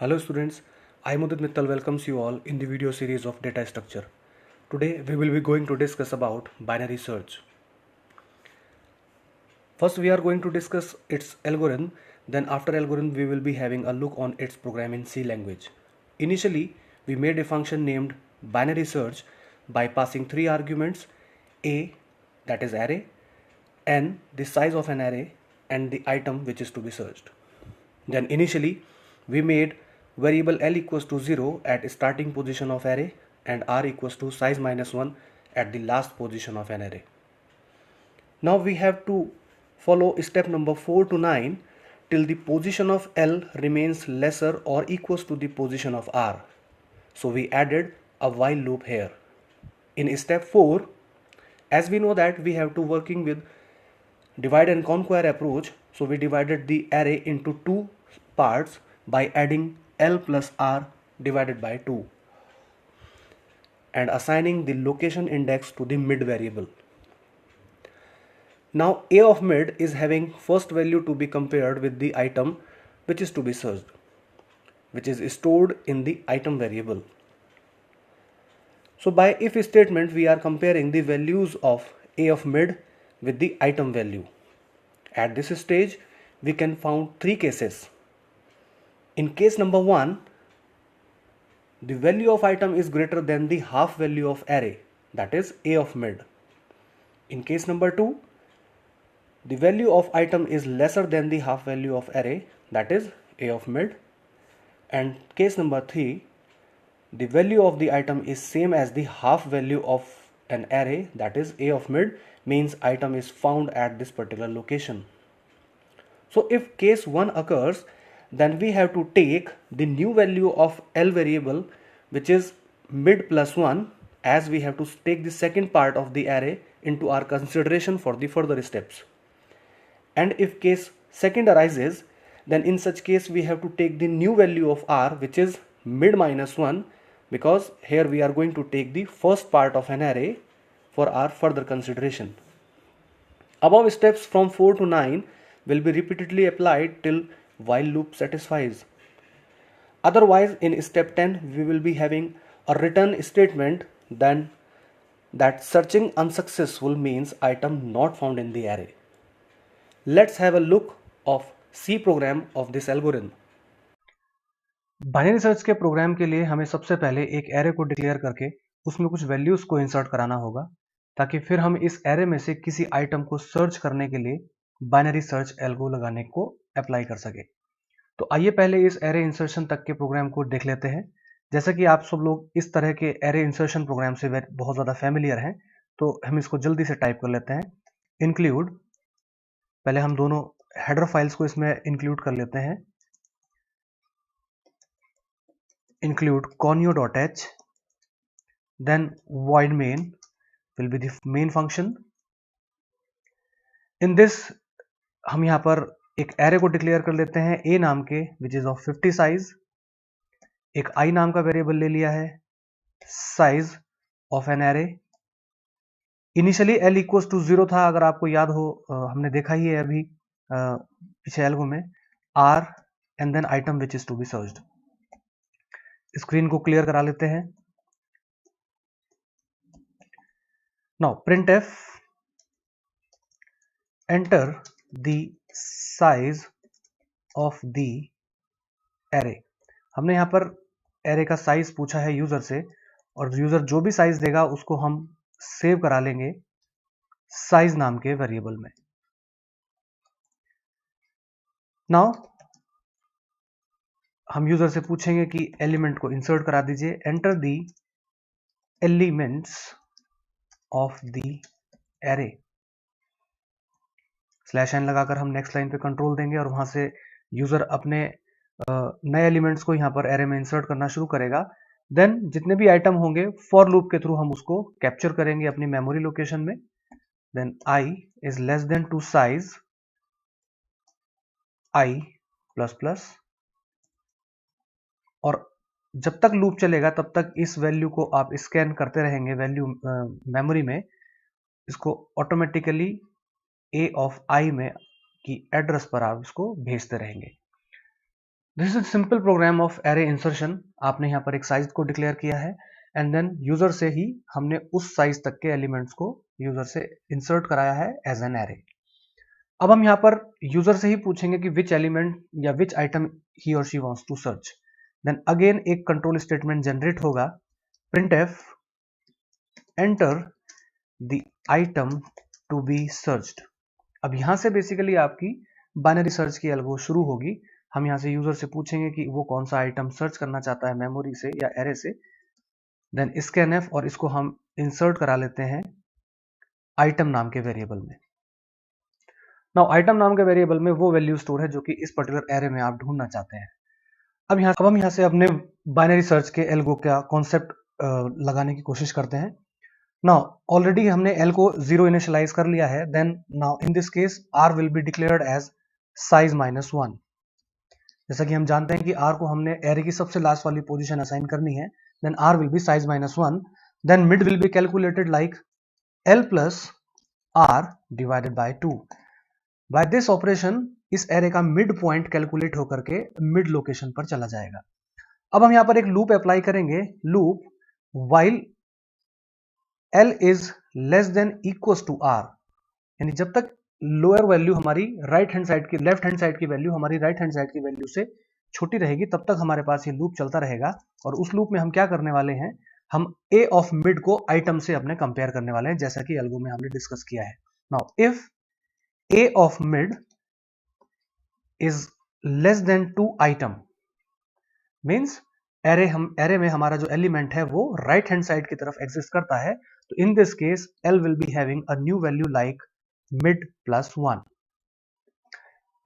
Hello students, I Mudit Mittal welcomes you all in the video series of data structure. Today we will be going to discuss about binary search. First we are going to discuss its algorithm, then after algorithm we will be having a look on its program in C language. Initially we made a function named binary search by passing three arguments: a, that is array, n, the size of an array, and the item which is to be searched. Then initially we made variable L equals to 0 at starting position of array and R equals to size minus 1 at the last position of an array. Now we have to follow step number 4 to 9 till the position of L remains lesser or equals to the position of R. So we added a while loop here. In step 4, as we know that we have to working with divide and conquer approach, so we divided the array into two parts by adding L plus R divided by 2 and assigning the location index to the mid variable. Now A of mid is having first value to be compared with the item which is to be searched, which is stored in the item variable. So by if statement we are comparing the values of A of mid with the item value. At this stage we can found three cases. In case number 1, the value of item is greater than the half value of array, that is A of mid. In case number 2, the value of item is lesser than the half value of array, that is A of mid. And case number 3, the value of the item is same as the half value of an array, that is A of mid, means item is found at this particular location. So if case 1 occurs, then we have to take the new value of L variable, which is mid plus 1, as we have to take the second part of the array into our consideration for the further steps. And if case second arises, then in such case we have to take the new value of R, which is mid minus 1, because here we are going to take the first part of an array for our further consideration. Above steps from 4 to 9 will be repeatedly applied till while loop satisfies. Otherwise, in step 10 we will be having a return statement then that searching unsuccessful means item not found in the array. Let's have a look of C program of this algorithm. Binary search के programme के लिए हमें सबसे पहले एक array को declare करके उसमें कुछ वैल्यूज को इंसर्ट कराना होगा, ताकि फिर हम इस एरे में से किसी आइटम को सर्च करने के लिए बाइनरी सर्च एल्गो लगाने को अप्लाई कर सके। तो आइए पहले इस एरे इंसर्शन तक के प्रोग्राम को देख लेते हैं। जैसा कि आप सब लोग इस तरह के एरे इंसर्शन प्रोग्राम से बहुत ज़्यादा फैमिलियर हैं, तो हम इसको जल्दी से टाइप कर लेते हैं। इंक्लूड, पहले हम दोनों हेडर फाइल्स को इसमें इंक्लूड कर लेते हैं। include conio.h, then void main will be the main function. In this हम यहाँ पर एक एरे को डिक्लेयर कर लेते हैं a नाम के, विच इज ऑफ 50 साइज। एक i नाम का वेरिएबल ले लिया है, size of an array. Initially l equals to 0 था, अगर आपको याद हो, हमने देखा ही है अभी पीछे एल्गो में, r and then item which is to be searched. Screen को क्लियर करा लेते हैं। Now printf enter the size of the array। हमने यहाँ पर एरे का साइज पूछा है यूजर से, और यूजर जो भी साइज देगा उसको हम सेव करा लेंगे साइज नाम के वेरिएबल में। नाउ हम यूजर से पूछेंगे कि एलिमेंट को इंसर्ट करा दीजिए। Enter the elements of the array, slash n लगाकर हम नेक्स्ट लाइन पे कंट्रोल देंगे और वहां से यूजर अपने नए एलिमेंट्स को यहाँ पर एरे में इंसर्ट करना शुरू करेगा। देन जितने भी आइटम होंगे फॉर लूप के थ्रू हम उसको कैप्चर करेंगे अपनी मेमोरी लोकेशन में। Then i is less than to size i plus plus, और जब तक लूप चलेगा तब तक इस वैल्यू को आप स्कैन करते रहेंगे वैल्यू मेमोरी में। इसको ऑटोमेटिकली a ऑफ i में की एड्रेस पर आप इसको भेजते रहेंगे। This is simple program of array insertion. आपने यहाँ पर एक साइज को डिक्लेयर किया है एंड देन यूजर से ही हमने उस साइज तक के एलिमेंट्स को यूजर से इंसर्ट कराया है एज एन एरे। अब हम यहाँ पर यूजर से ही पूछेंगे कि विच एलिमेंट या विच आइटम ही और she wants to search. Then again एक कंट्रोल स्टेटमेंट जनरेट होगा, printf enter the item to be searched. अब यहां से बेसिकली आपकी बाइनरी सर्च की एल्गो शुरू होगी। हम यहां से यूजर से पूछेंगे कि वो कौन सा आइटम सर्च करना चाहता है मेमोरी से या एरे से। देन scanf और इसको हम इंसर्ट करा लेते हैं आइटम नाम के वेरिएबल में। नाउ आइटम नाम के वेरिएबल में वो वैल्यू स्टोर है जो कि इस पर्टिकुलर एरे में आप ढूंढना चाहते हैं। अब हम यहाँ से अपने बाइनरी सर्च के एल्गो का कॉन्सेप्ट लगाने की कोशिश करते हैं। नाउ ऑलरेडी हमने एल को 0 इनिशियलाइज कर लिया है। Then now in this case R will be declared as size -1। जैसा कि हम जानते हैं कि आर को हमने एरे की सबसे लास्ट वाली पोजीशन असाइन करनी है। Then R will be size -1। Then mid will be calculated like L plus R divided by 2। By this operation इस एरे का मिड पॉइंट कैलकुलेट होकर के मिड लोकेशन पर चला जाएगा। अब हम यहां पर एक लूप अप्लाई करेंगे, loop while L is less than equals to R, यानी जब तक लोअर वैल्यू हमारी राइट हैंड साइड की लेफ्ट हैंड साइड की वैल्यू हमारी राइट हैंड साइड की वैल्यू से छोटी रहेगी तब तक हमारे पास ये लूप चलता रहेगा। और उस लूप में हम क्या करने वाले हैं, हम A ऑफ मिड को आइटम से अपने कंपेयर करने वाले हैं, जैसा कि एल्गो में हमने डिस्कस किया है। Now if A of mid is less then 2 item means array में हमारा जो एलिमेंट है वो राइट हैंड साइड की तरफ एग्जिस्ट करता है। तो इन this case L will be having a new value like mid plus 1.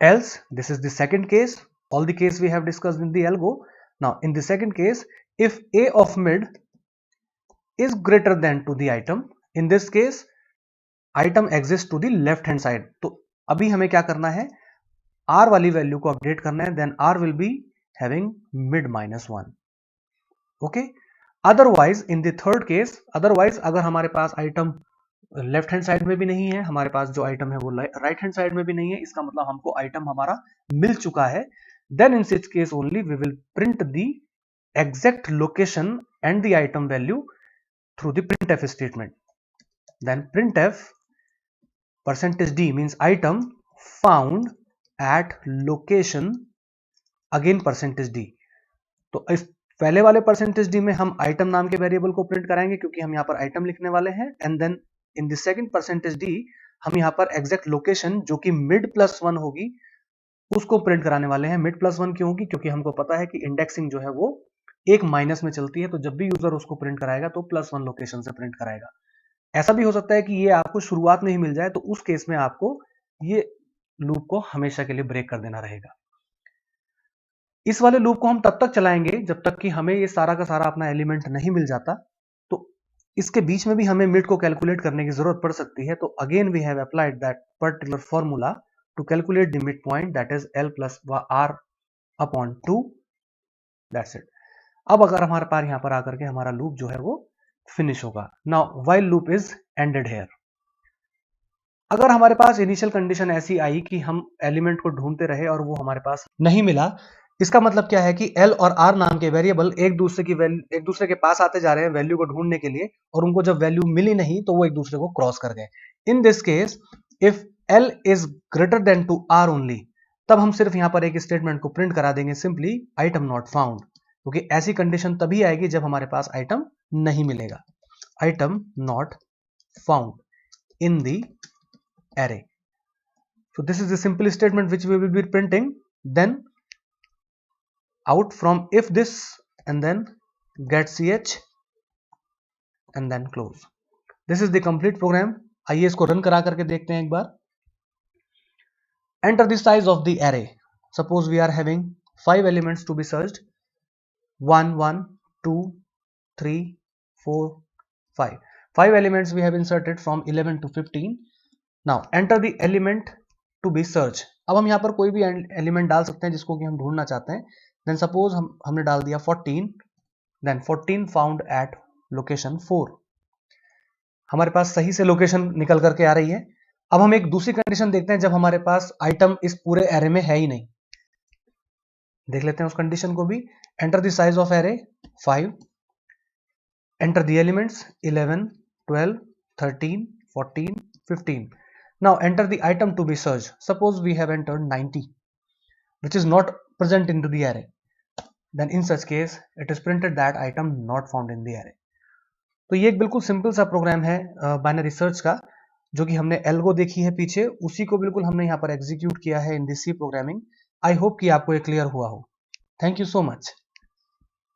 Else, this is the second case, all the case we have discussed in the algo. Now in the second case, if A of mid is greater than to the item, in this case item exists to the left hand side. तो अभी हमें क्या करना है, R वाली value को update करना है। then R will be having mid -1. Okay, otherwise in the third case, otherwise अगर हमारे पास आइटम लेफ्ट हैंड साइड में भी नहीं है, हमारे पास जो आइटम है वो राइट हैंड साइड में भी नहीं है, इसका मतलब हमको आइटम हमारा मिल चुका है। Then in such case only we will print the exact location and the item value through the printf statement. Then printf %d means item found at location again %d। तो इस पहले वाले %d में हम आइटम नाम के variable को print कराएंगे क्योंकि हम यहाँ पर आइटम लिखने वाले हैं। And then in the second %d हम यहाँ पर एग्जैक्ट लोकेशन जो कि मिड +1 होगी उसको प्रिंट कराने वाले हैं। मिड +1 क्यों होगी, क्योंकि हमको पता है कि इंडेक्सिंग जो है वो एक माइनस में चलती है, तो जब भी यूजर उसको प्रिंट कराएगा तो +1 लोकेशन से प्रिंट कराएगा। ऐसा भी हो सकता है कि ये आपको शुरुआत में ही मिल जाए, तो उस केस में आपको ये लूप को हमेशा के लिए ब्रेक कर देना रहेगा। इस वाले लूप को हम तब तक चलाएंगे जब तक कि हमें ये सारा का सारा अपना एलिमेंट नहीं मिल जाता। तो इसके बीच में भी हमें मिड को कैलकुलेट करने की जरूरत पड़ सकती है। तो again we have applied that particular formula to calculate the mid point, that is L plus R upon 2। That's it. अब अगर हमारे पास यहां पर आकर के हमारा लूप जो है वो फिनिश होगा। Now while loop is ended here. अगर हमारे पास इनिशियल कंडीशन ऐसी आई कि हम एलिमेंट को ढूंढते रहे और वो हमारे पास नहीं मिला, इसका मतलब क्या है कि L और R नाम के वेरिएबल एक दूसरे के पास आते जा रहे हैं वैल्यू को ढूंढने के लिए, और उनको जब वैल्यू मिली नहीं तो वो एक दूसरे को क्रॉस कर गए। In this case if L is greater than to R only, तब हम सिर्फ यहां पर एक स्टेटमेंट को प्रिंट करा देंगे, सिंपली आइटम नॉट फाउंड, क्योंकि ऐसी कंडीशन तभी आएगी जब हमारे पास आइटम नहीं मिलेगा। Item not found in the array. So this is the simple statement which we will be printing. Then out from if this and then get ch and then close. This is the complete program. आइए इसको run करा करके देखते हैं एक बार। Enter the size of the array. Suppose we are having 5 elements to be searched. 1 1 2 3 4 5. 5 elements we have inserted from 11 to 15. Now enter the element to be search. अब हम यहाँ पर कोई भी एलिमेंट डाल सकते हैं जिसको कि हम ढूंढना चाहते हैं। देन सपोज हमने डाल दिया 14, देन 14 फाउंड एट लोकेशन 4। हमारे पास सही से लोकेशन निकल करके आ रही है। अब हम एक दूसरी कंडीशन देखते हैं जब हमारे पास आइटम इस पूरे एरे में है ही नहीं। देख लेते हैं उस कंडीशन को भी। Enter the size of array 5, enter the elements 11, 12, 13, 14, 15. Now enter the item to be searched. Suppose we have entered 90, which is not present into the array. Then in such case it is printed that item not found in the array. तो ये एक बिल्कुल simple सा programme है binary search का, जो कि हमने एल्गो देखी है पीछे, उसी को बिल्कुल हमने यहाँ पर एग्जीक्यूट किया है in this C programming. I hope कि आपको ये क्लियर हुआ हो। Thank you so much.